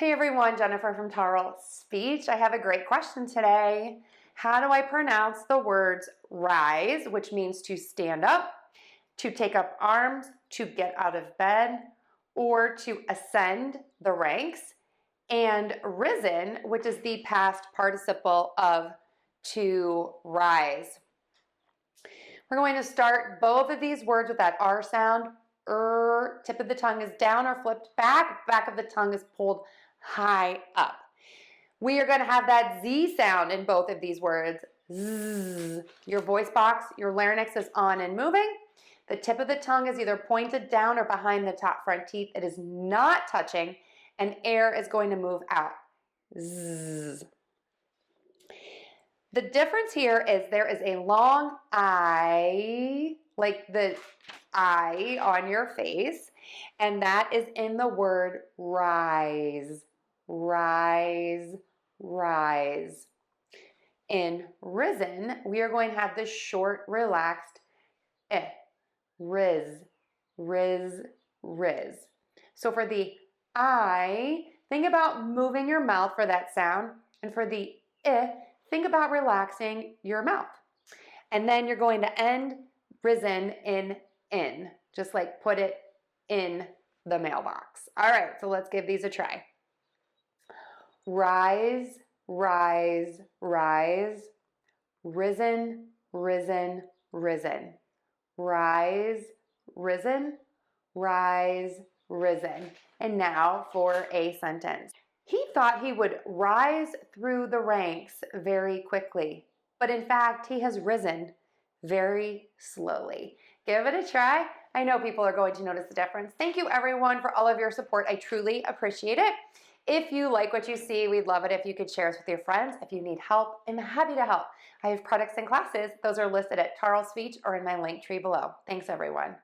Hey everyone, Jennifer from Tarle Speech. I have a great question today. How do I pronounce the words rise, which means to stand up, to take up arms, to get out of bed, or to ascend the ranks, and risen, which is the past participle of to rise. We're going to start both of these words with that R sound. Tip of the tongue is down or flipped back. Back of the tongue is pulled high up. We are going to have that Z sound in both of these words. Zzz. Your voice box, your larynx is on and moving. The tip of the tongue is either pointed down or behind the top front teeth. It is not touching, and air is going to move out. Zzz. The difference here is there is a long I, like the I on your face, and that is in the word rise. Rise, rise. In risen, we are going to have this short, relaxed eh. Riz, riz, riz. So for the I, think about moving your mouth for that sound. And for the think about relaxing your mouth. And then you're going to end risen in, just like put it in the mailbox. All right, so let's give these a try. Rise, rise, rise. Risen, risen, risen. Rise, risen, rise, risen. And now for a sentence. He thought he would rise through the ranks very quickly, but in fact, he has risen very slowly. Give it a try. I know people are going to notice the difference. Thank you everyone for all of your support. I truly appreciate it. If you like what you see, we'd love it if you could share us with your friends. If you need help, I'm happy to help. I have products and classes. Those are listed at Tarle Speech or in my link tree below. Thanks everyone.